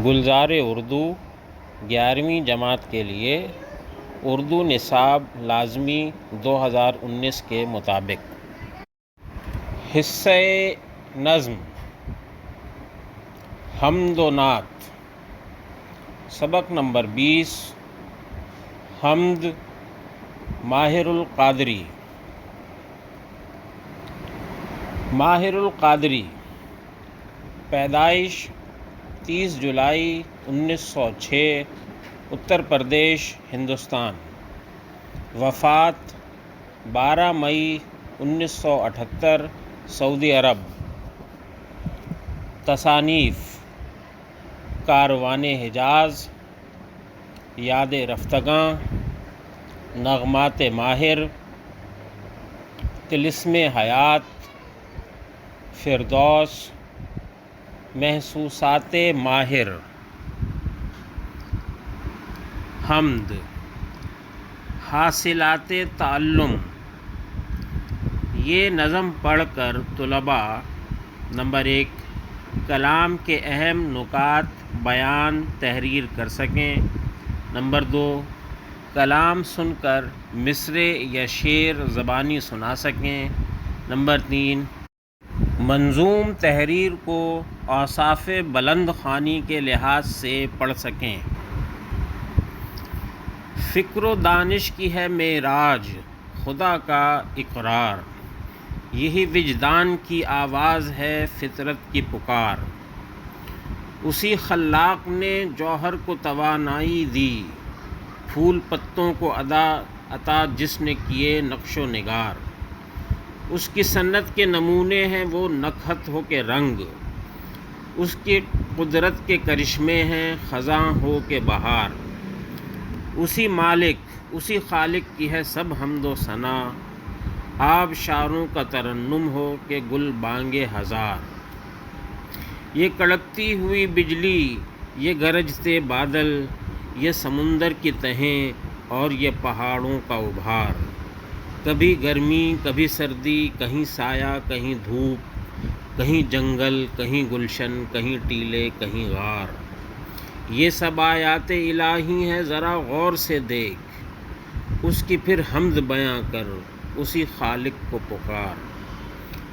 گلزار اردو 11ویں جماعت کے لیے اردو نصاب لازمی 2019 کے مطابق حصہ نظم حمد و نعت سبق نمبر 20 حمد ماہر القادری پیدائش 30 جولائی 1906 اتر پردیش ہندوستان، وفات 12 مئی 1978 سعودی عرب۔ تصانیف: کاروان حجاز، یاد رفتگاں، نغمات ماہر، طلسم حیات، فردوس، محسوسات ماہر۔ حمد، حاصلات تعلم۔ یہ نظم پڑھ کر طلباء نمبر 1 کلام کے اہم نکات بیان تحریر کر سکیں، نمبر 2 کلام سن کر مصرع یا شعر زبانی سنا سکیں، نمبر 3 منظوم تحریر کو اوصاف بلند خوانی کے لحاظ سے پڑھ سکیں۔ فکر و دانش کی ہے معراج خدا کا اقرار، یہی وجدان کی آواز ہے فطرت کی پکار۔ اسی خلاق نے جوہر کو توانائی دی، پھول پتوں کو عطا جس نے کیے نقش و نگار۔ اس کی صنعت کے نمونے ہیں وہ نکہت ہو کے رنگ، اس کی قدرت کے کرشمے ہیں خزاں ہو کے بہار۔ اسی مالک اسی خالق کی ہے سب حمد و ثنا، آبشاروں کا ترنم ہو کہ گل بانگے ہزار۔ یہ کڑکتی ہوئی بجلی، یہ گرجتے بادل، یہ سمندر کی تہیں اور یہ پہاڑوں کا ابھار۔ کبھی گرمی کبھی سردی، کہیں سایہ کہیں دھوپ، کہیں جنگل کہیں گلشن، کہیں ٹیلے کہیں غار۔ یہ سب آیات الہی ہیں ذرا غور سے دیکھ، اس کی پھر حمد بیاں کر، اسی خالق کو پکار۔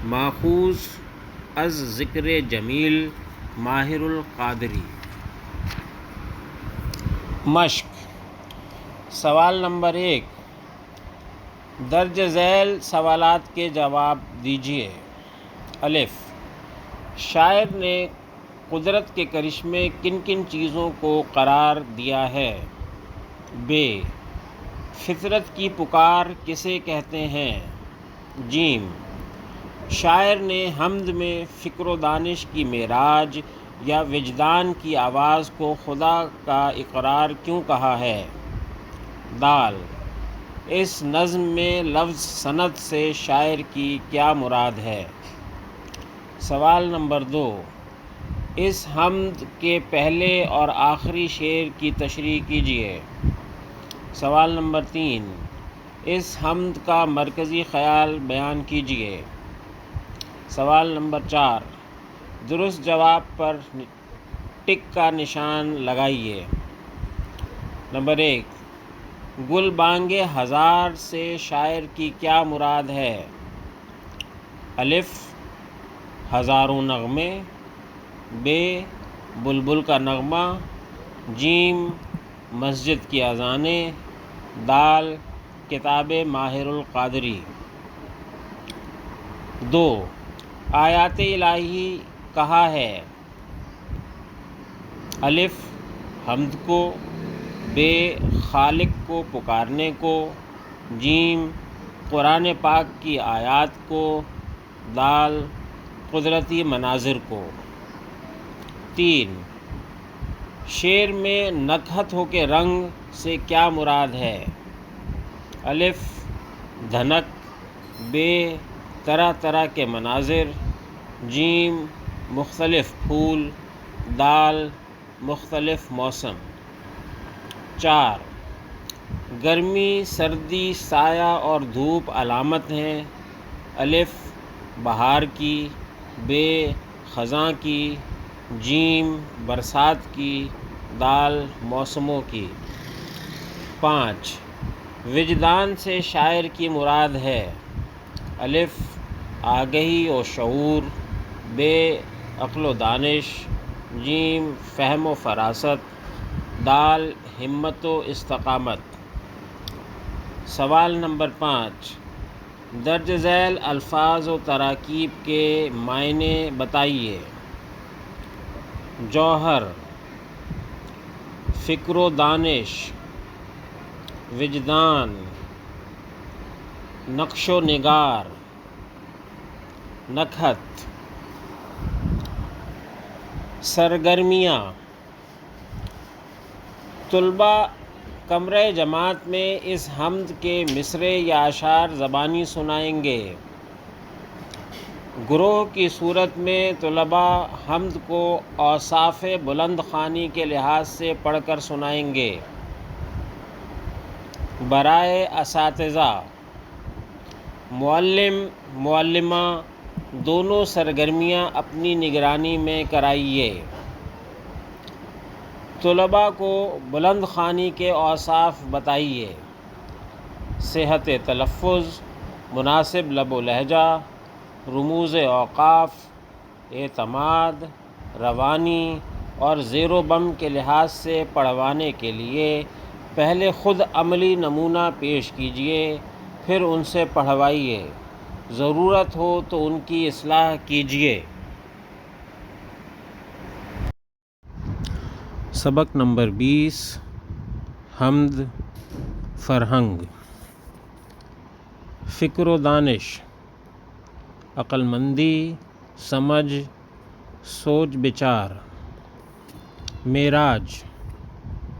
ماخوذ از ذکر جمیل ماہر القادری۔ مشق: سوال نمبر 1 درج ذیل سوالات کے جواب دیجیے۔ الف: شاعر نے قدرت کے کرشمے کن کن چیزوں کو قرار دیا ہے؟ ب: فطرت کی پکار کسے کہتے ہیں؟ ج: شاعر نے حمد میں فکر و دانش کی معراج یا وجدان کی آواز کو خدا کا اقرار کیوں کہا ہے؟ د: اس نظم میں لفظ سند سے شاعر کی کیا مراد ہے؟ سوال نمبر 2 اس حمد کے پہلے اور آخری شعر کی تشریح کیجیے۔ سوال نمبر 3 اس حمد کا مرکزی خیال بیان کیجیے۔ سوال نمبر 4 درست جواب پر ٹک کا نشان لگائیے۔ نمبر 1 گل بانگے ہزار سے شاعر کی کیا مراد ہے؟ الف: ہزاروں نغمے، ب: بلبل کا نغمہ، ج: مسجد کی اذانیں، د: کتاب ماہر القادری۔ 2 آیات الہی کہا ہے؟ الف: حمد کو، ب: خالق کو پکارنے کو، ج: قرآن پاک کی آیات کو، د: قدرتی مناظر کو۔ 3 شعر میں نکہت ہو کے رنگ سے کیا مراد ہے؟ الف: دھنک، ب: طرح طرح کے مناظر، ج: مختلف پھول، د: مختلف موسم۔ 4 گرمی، سردی، سایہ اور دھوپ علامت ہیں۔ الف: بہار کی، ب: خزاں کی، جیم برسات کی، دال موسموں کی۔ 5 وجدان سے شاعر کی مراد ہے: الف آگہی و شعور، بے عقل و دانش، جیم فہم و فراست، دال ہمت و استقامت۔ سوال نمبر 5، درج ذیل الفاظ و تراکیب کے معنی بتائیے۔ جوہر، فکر و دانش، وجدان، نقش و نگار، نکہت۔ سرگرمیاں، طلباء کمرہ جماعت میں اس حمد کے مصرعے یا اشعار زبانی سنائیں گے۔ گروہ کی صورت میں طلباء حمد کو اوصاف بلند خوانی کے لحاظ سے پڑھ کر سنائیں گے۔ برائے اساتذہ، معلم معلمہ دونوں سرگرمیاں اپنی نگرانی میں کرائیے۔ طلباء کو بلند خوانی کے اوصاف بتائیے: صحت تلفظ، مناسب لب و لہجہ، رموز اوقاف، اعتماد، روانی اور زیر و بم کے لحاظ سے پڑھوانے کے لیے پہلے خود عملی نمونہ پیش کیجیے، پھر ان سے پڑھوائیے، ضرورت ہو تو ان کی اصلاح کیجیے۔ سبق نمبر 20، حمد فرہنگ۔ فکر و دانش، عقل مندی، سمجھ، سوچ بچار۔ معراج،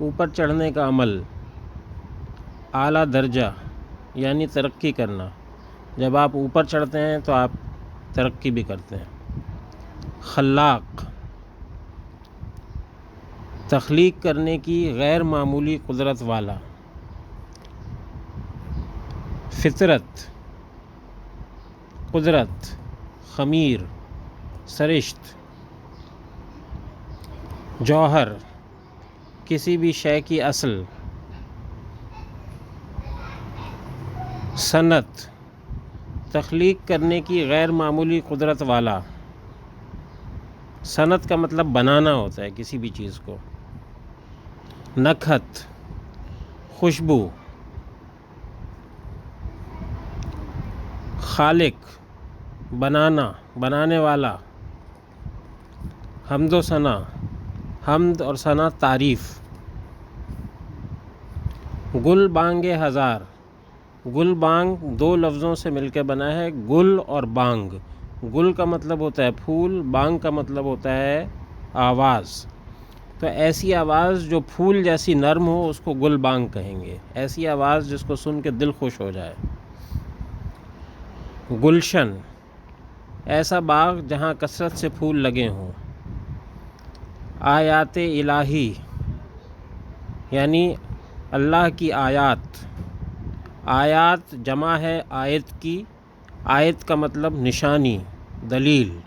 اوپر چڑھنے کا عمل، اعلیٰ درجہ یعنی ترقی کرنا۔ جب آپ اوپر چڑھتے ہیں تو آپ ترقی بھی کرتے ہیں۔ خلاق، تخلیق کرنے کی غیر معمولی قدرت والا۔ فطرت، قدرت، خمیر، سرشت۔ جوہر، کسی بھی شے کی اصل۔ صنعت، تخلیق کرنے کی غیر معمولی قدرت والا۔ صنعت کا مطلب بنانا ہوتا ہے کسی بھی چیز کو۔ نکہت، خوشبو۔ خالق، بنانا، بنانے والا۔ حمد و ثنا، حمد اور ثنا تعریف۔ گل بانگ ہزار، گل بانگ دو لفظوں سے مل کے بنا ہے، گل اور بانگ۔ گل کا مطلب ہوتا ہے پھول، بانگ کا مطلب ہوتا ہے آواز۔ تو ایسی آواز جو پھول جیسی نرم ہو اس کو گل بانگ کہیں گے، ایسی آواز جس کو سن کے دل خوش ہو جائے۔ گلشن، ایسا باغ جہاں کثرت سے پھول لگے ہوں۔ آیات الہی، یعنی اللہ کی آیات۔ آیات جمع ہے آیت کی، آیت کا مطلب نشانی، دلیل۔